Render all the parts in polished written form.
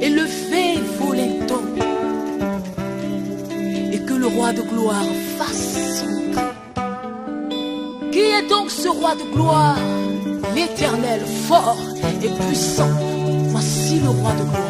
élevez vos linteaux, et que le roi de gloire fasse son cri. Qui est donc ce roi de gloire? L'Éternel, fort et puissant. Voici le roi de gloire.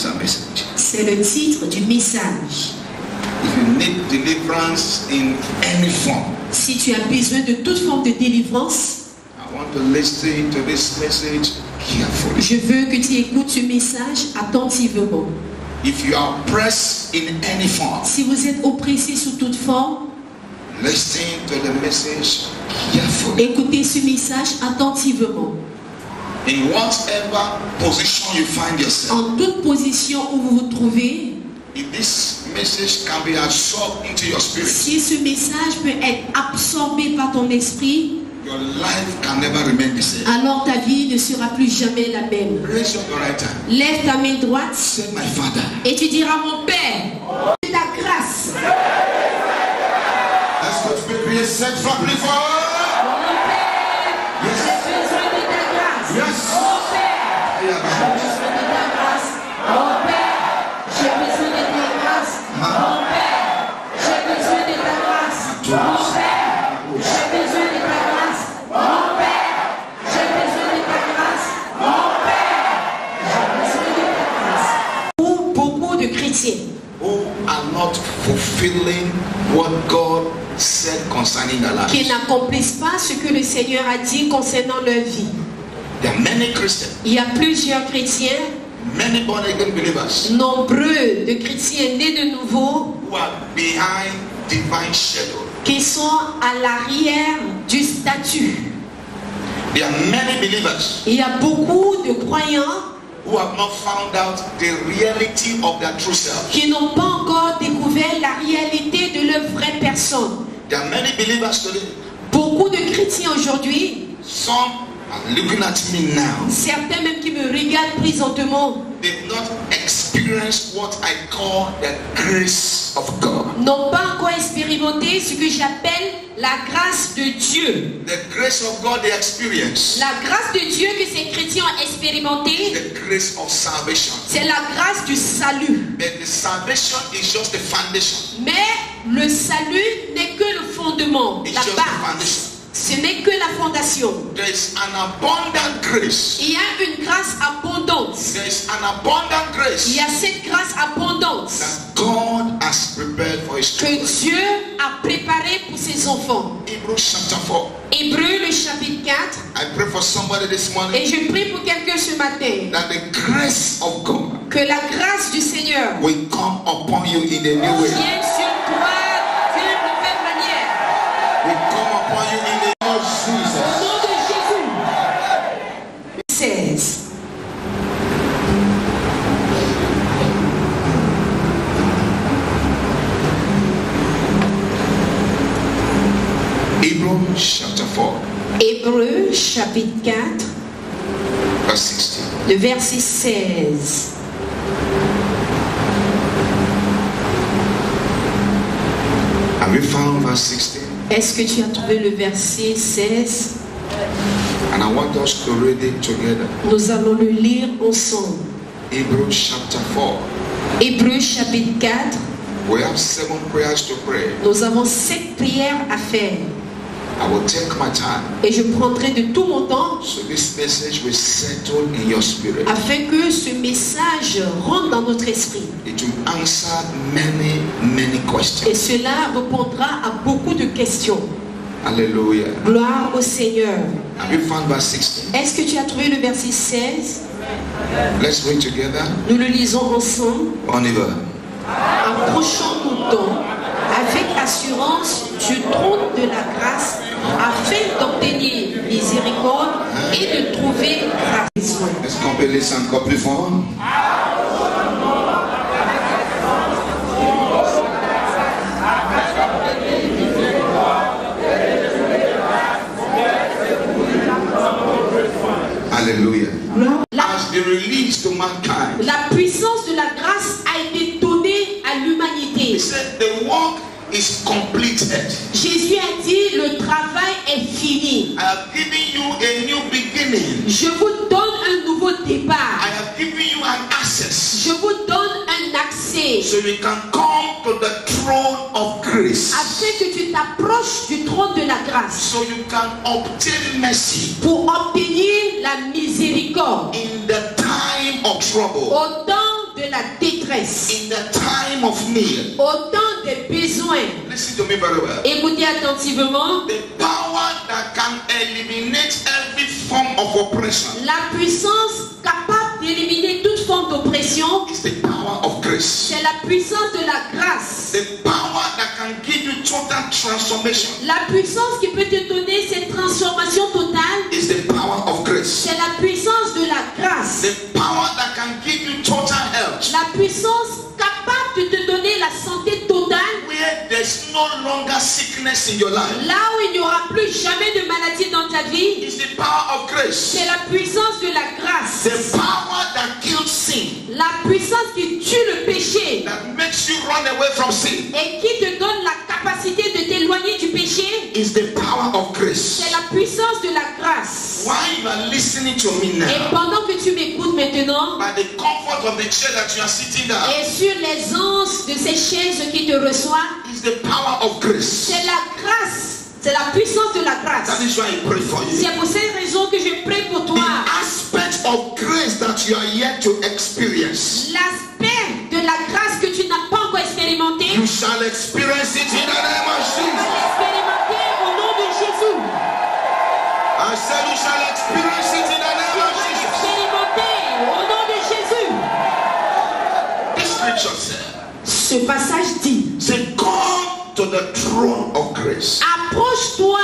That's our message. C'est le titre du message. If you need deliverance in any form, Si tu as besoin de toute forme de délivrance, I want to listen to this message carefully. je veux que tu écoutes ce message attentivement. If you are oppressed in any form, Si vous êtes oppressé sous toute forme, listen to the message carefully. écoutez ce message attentivement. In whatever position you find yourself, En toute position où vous vous trouvez, if this message can be absorbed into your spirit, si ce message peut être absorbé par ton esprit, your life can never remain the same. alors ta vie ne sera plus jamais la même. Raise up your right hand. Lève ta main droite Say, my Father. et tu diras, mon Père, de ta grâce. Let's go to be created, set properly for. Mon Père, j'ai besoin de ta grâce. Yes. Mon Père, j'ai besoin de ta grâce. Mon Père, j'ai besoin de ta grâce. Mon Père, j'ai besoin de ta grâce. Mon Père, j'ai besoin de ta grâce. Mon Père, j'ai besoin de ta grâce. Mon Père, j'ai besoin de ta grâce. Pour beaucoup de chrétiens Who are not fulfilling what God said concerning their lives. qui n'accomplissent pas ce que le Seigneur a dit concernant leur vie. There are many Christians, Il y a plusieurs chrétiens, many born again believers nombreux de chrétiens nés de nouveau, who are behind divine schedule. qui sont à l'arrière du statut. There are many believers Il y a beaucoup de croyants who have not found out the reality of their true self. qui n'ont pas encore découvert la réalité de leur vraie personne. There are many believers today. Beaucoup de chrétiens aujourd'hui, Some are looking at me now. certains même qui me regardent présentement, They've not experienced what I call the grace of God. n'ont pas encore expérimenté ce que j'appelle la grâce de Dieu. The grace of God they experience, La grâce de Dieu que ces chrétiens ont expérimentée, the grace of salvation. c'est la grâce du salut. But the salvation is just the foundation. Mais le salut n'est que le fondement, It's la just the base. foundation. Ce n'est que la fondation. There is an abundant grace. Il y a une grâce abondante. There is an abundant Il grace y a cette grâce abondante that God has prepared for His que children. Dieu a préparée pour ses enfants. Hebrews chapter 4. Hébreux, le chapitre 4. I pray for somebody this Et morning je prie pour quelqu'un ce matin that the grace of God que la grâce du Seigneur will come upon you in a new way. vienne sur toi d'une nouvelle manière. Will come upon you in the name of Au Jesus. nom de Jésus. 16. Hebrews chapter 4, Hébreux, chapitre 4, verse 16. le verset 16. Have you found verse 16? Est-ce que tu as trouvé le verset 16? And I want us to read it together. Nous allons le lire ensemble. Hebrews chapter 4. Hébreux, chapitre 4. We have 7 prayers to pray. Nous avons 7 prières à faire. I will take my time Et je prendrai de tout mon temps so this message will settle in your spirit. afin que ce message rentre dans notre esprit. It will answer many, many Et questions. cela répondra à beaucoup de questions. Hallelujah. Gloire au Seigneur. Have you found verse 16? Est-ce que tu as trouvé le verset 16? Let's read together. Nous le lisons ensemble. On y va. Approchons-nous donc avec assurance du trône de la grâce afin d'obtenir miséricorde et de trouver grâce. Est-ce qu'on peut laisser encore plus fort? Hallelujah. As the release to mankind, La puissance de la grâce a été donnée à he l'humanité. said the work is completed. Jésus a dit, le travail est fini. I have given you a new beginning. Je vous donne un nouveau départ. I have given you an access Je vous donne un accès so you can come to the throne of grace, afin que tu t'approches du trône de la grâce so you can obtain mercy pour obtenir la miséricorde in the time of trouble. au temps de la détresse, in the time of need. au temps des besoins, Listen to me very well. écoutez attentivement, The power that can eliminate every form of oppression la puissance capable d'éliminer toute forme d'oppression, is the power of grace. c'est la puissance de la grâce. The power that can give you total transformation La puissance qui peut te donner cette transformation totale, is the power of grace. c'est la puissance de la grâce. The power that can give you total health, La puissance capable de te donner la santé totale, where there's no longer sickness in your life, là où il n'y aura plus jamais de maladie dans ta vie, is the power of grace. c'est la puissance de la grâce. The power that kills sin, La puissance qui tue le péché that makes you run away from sin, et qui te donne la capacité de t'éloigner du péché, is the power of grace. c'est la puissance de la grâce. While you are listening to me Et now, pendant que tu m'écoutes maintenant, by the comfort of the chair that you are sitting down, et sur l'aisance de ces chaises qui te reçoivent, is the power of grace. c'est la grâce, c'est la puissance de la grâce. That is why I pray for you. C'est pour cette raison que je prie pour toi. The aspect of grace that you are yet to experience, L'aspect de la grâce que tu n'as pas encore expérimenté, you shall experience it in the name of tu vas Jesus. l'expérimenter au nom de Jésus. I said you shall experience it in the Tu name vas of Jesus. l'expérimenter au nom de Jésus. This scripture said, Ce passage dit, say, come to the throne of grace. approche-toi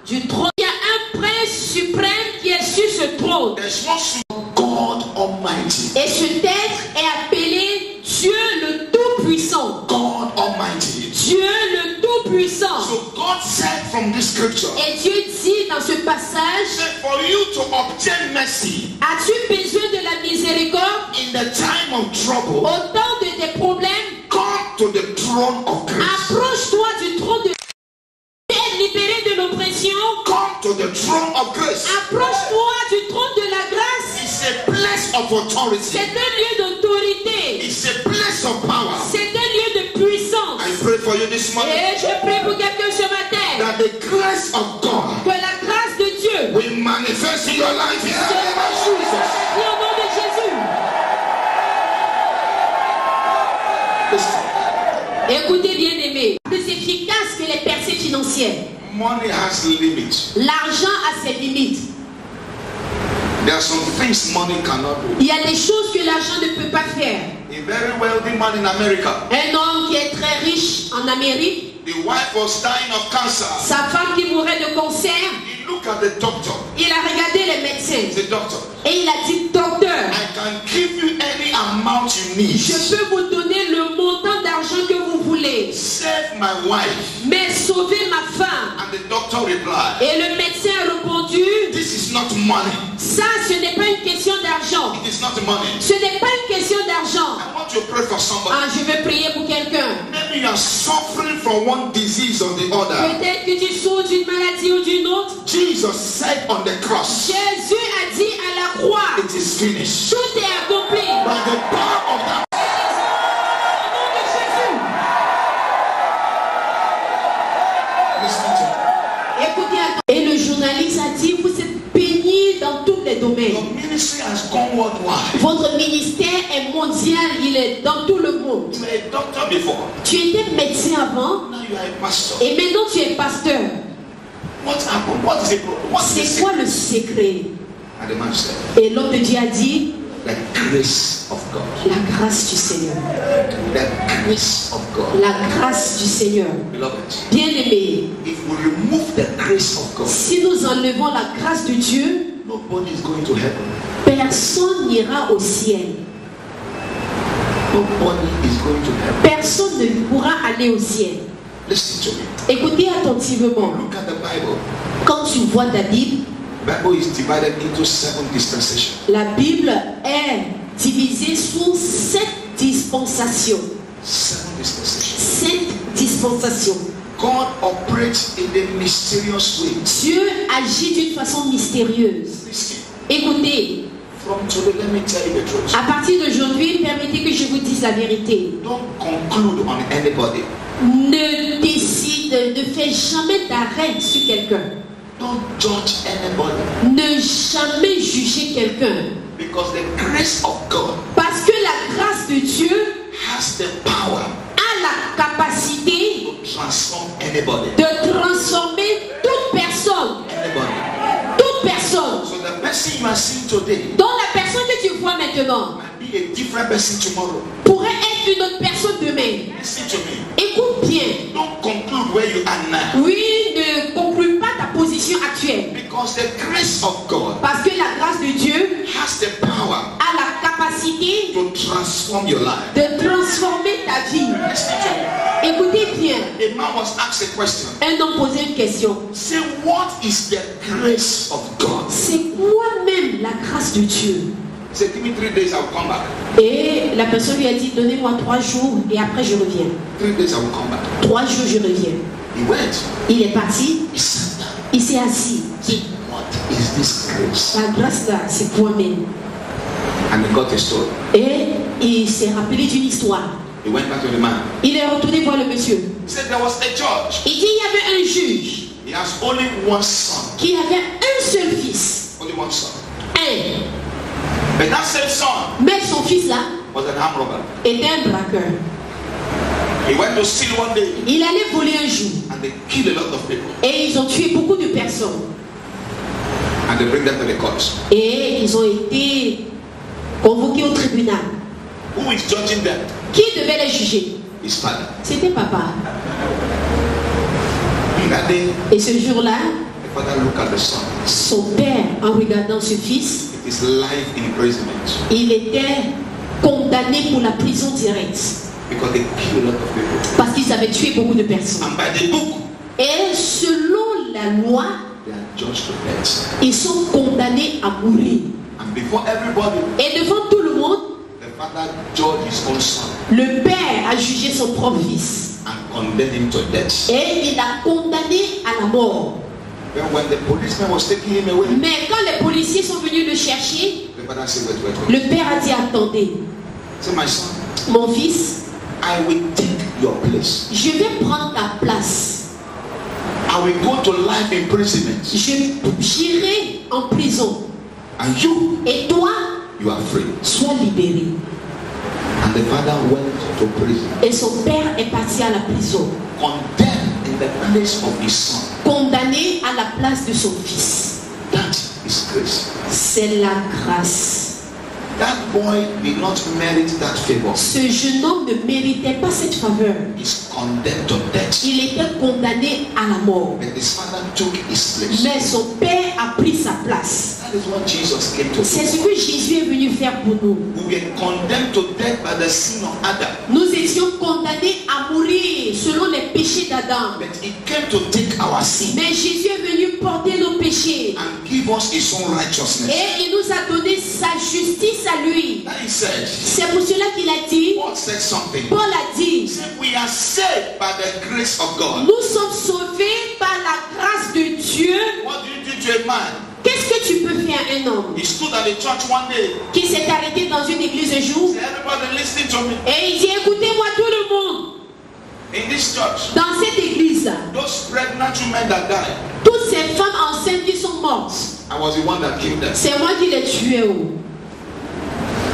du trône. Il y a un prince suprême qui est sur ce trône. There's one God Almighty. Et cet être est appelé Dieu le Tout-Puissant. God Almighty. Dieu le Tout-Puissant. So God said from this scripture, Et Dieu dit dans ce passage, say, for you to obtain mercy as-tu besoin de la miséricorde in the time of trouble, au temps de tes problèmes? come to the throne of grace. Approche-toi du trône de être libéré de l'oppression. Come to the throne of grace. Approche-toi du trône de la grâce. It's a place of authority. C'est un lieu d'autorité. It's a place of power. C'est un lieu de puissance. I pray for you this morning Et je prie pour quelqu'un ce matin that the grace of God que la grâce de Dieu will manifest in your life in the se name of Jesus. manifeste au nom de Jésus. Listen, Écoutez bien aimé, plus efficace que les percées financières. money has limits. L'argent a ses limites. There are some things money cannot do. Il y a des choses que l'argent ne peut pas faire. A very wealthy man in America, Un homme qui est très riche en Amérique, the wife was dying of cancer. sa femme qui mourait de cancer, He looked at the doctor. il a regardé les médecins The doctor, et il a dit, docteur, I can give you any amount you need. je peux vous donner le montant d'argent que vous voulez, Save my wife. mais sauvez ma femme. And the doctor replied, Et le médecin a répondu, this is not money. ça ce n'est pas une question d'argent. It is not money. Ce n'est pas une question d'argent. I want to pray for somebody. Ah, je vais prier pour quelqu'un. Maybe you are suffering from one disease or the other. Peut-être que tu souffres d'une maladie ou d'une autre. Jesus said on the cross, Jésus a dit à la croix, it is finished. tout est accompli. By the power of that, Au nom de Jésus. listen to me. Écoutez, et le journaliste a dit, vous êtes bénis dans tous les domaines. Your ministry has gone worldwide. Votre ministère est mondial, il est dans tout le monde. You were a doctor before. Tu étais médecin avant Now you are a pastor. et maintenant tu es pasteur. What happened? What is the problem? What is the C'est quoi secret? le secret? And the man said, Et l'homme de Dieu a dit, the grace of God. la grâce du Seigneur. The grace of God. La grâce du Seigneur. Beloved, Bien-aimé, if we remove the grace of God, si nous enlevons la grâce de Dieu, nobody is going to heaven. personne n'ira au ciel. Nobody is going to heaven. Personne ne pourra aller au ciel. Listen to me. Écoutez attentivement. Look at the Bible. Quand tu vois ta Bible, Bible is divided into 7 dispensations. la Bible est divisée sous 7 dispensations. 7 dispensations. 7 dispensations. God operates in a mysterious way. Dieu agit d'une façon mystérieuse. Listen. Écoutez, From today, let me tell you the truth. à partir d'aujourd'hui, permettez que je vous dise la vérité. Don't conclude on anybody. Ne décide, ne fais jamais d'arrêt sur quelqu'un. Don't judge anybody. Ne jamais juger quelqu'un. Because the grace of God Parce que la grâce de Dieu has the power a la capacité to transform anybody. de transformer toute personne. Anybody. Toute personne. So the person you are seeing today Dont la personne que tu vois maintenant might be a different person tomorrow. pourrait être une autre personne demain. Listen to me. Écoute bien. Don't conclude where you are now. Oui, ne conclue pas ta position actuelle. Because the grace of God Parce que la grâce de Dieu has the power a la capacité to transform your life. de transformer ta vie. Listen to me. Écoutez bien. A man was asked a question. Un homme posait une question. Say, what is the grace of God? C'est quoi même la grâce de Dieu? Say, give me 3 days, I'll come back. Et la personne lui a dit, donnez-moi 3 jours et après je reviens. 3 days, I will come back. 3 jours, je reviens. He went. Il est parti, He sat down. il s'est assis. Say, what is this grace? La grâce là, c'est quoi même? And he got a story. Et il s'est rappelé d'une histoire. He went back to the man. Il est retourné voir le monsieur. He said there was a judge. Il dit, il y avait un juge He has only one son. qui avait un seul fils. Only one son. Un. But that same son Mais son fils là was an armed robber. était un braqueur. He went to steal one day Il allait voler un jour. and they killed a lot of people. Et ils ont tué beaucoup de personnes. And they bring them to the courts. Et ils ont été convoqués au tribunal. Who is judging them? Qui devait les juger? His father. C'était papa. That day, Et ce jour-là, the father looked at the son. son père, en regardant ce fils, It is life imprisonment. il était condamné pour la prison directe. Because they killed a lot of people. Parce qu'ils avaient tué beaucoup de personnes. And by the book, Et selon la loi, they are judged to death. ils sont condamnés à mourir. And before everybody, Et devant tout le monde, the father judged his own son le père a jugé son propre fils. and condemned him to death. Et il l'a condamné à la mort. Then when the policeman was taking him away, Mais quand les policiers sont venus le chercher, the father said, wait. le père a dit, attendez, Say, my son, mon fils, I will take your place. je vais prendre ta place. I will go to life imprisonment. J'irai en prison. And you, Et toi, you are free. sois libéré. And the father went to prison. Et son père est parti à la prison. Condemned in the place of his son. Condamné à la place de son fils. That is grace. C'est la grâce. That boy did not merit that favor. Ce jeune homme ne méritait pas cette faveur. He's condemned to death. Il était condamné à la mort. But his father took his place. Mais son père a pris sa place. That is what Jesus came to C'est do. ce que Jésus est venu faire pour nous. We were condemned to death by the sin of Adam. Nous étions condamnés à mourir selon les péchés d'Adam. But he came to take our sin Mais Jésus est venu porter nos péchés. and give us his own righteousness. Et il nous a donné sa justice à lui. That he said. C'est pour cela qu'il a dit, Paul said something. Paul a dit, He said, we are saved by the grace of God. nous sommes sauvés par la grâce de Dieu. What do you do to a man? Qu'est-ce que tu peux faire à un homme He stood at the church one day. qui s'est arrêté dans une église un jour He said, everybody listen to me. et il dit, écoutez-moi tout le monde, In this church, dans cette église, those pregnant women that died, toutes ces femmes enceintes qui sont mortes, I was the one that killed them. c'est moi qui les tuais.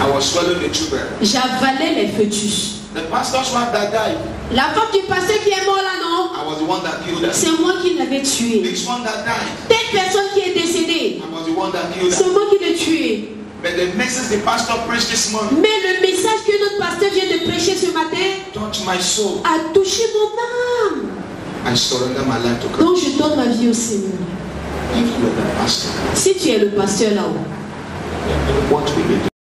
I was swallowing the children. J'avalais les fœtus. The pastor's wife that died, La femme du pasteur qui est mort là, non, I was the one that killed them. c'est moi qui l'avais tué. This one that died, Telle personne qui est décédée, I was the one that killed c'est them. moi qui l'ai tué. But the message the pastor preached this morning Mais le message que notre pasteur vient de prêcher ce matin touched my soul. a touché mon âme. I surrender my life to Christ. Donc je donne ma vie au Seigneur. If you are the pastor, Si tu es le pasteur là-haut, what will you do?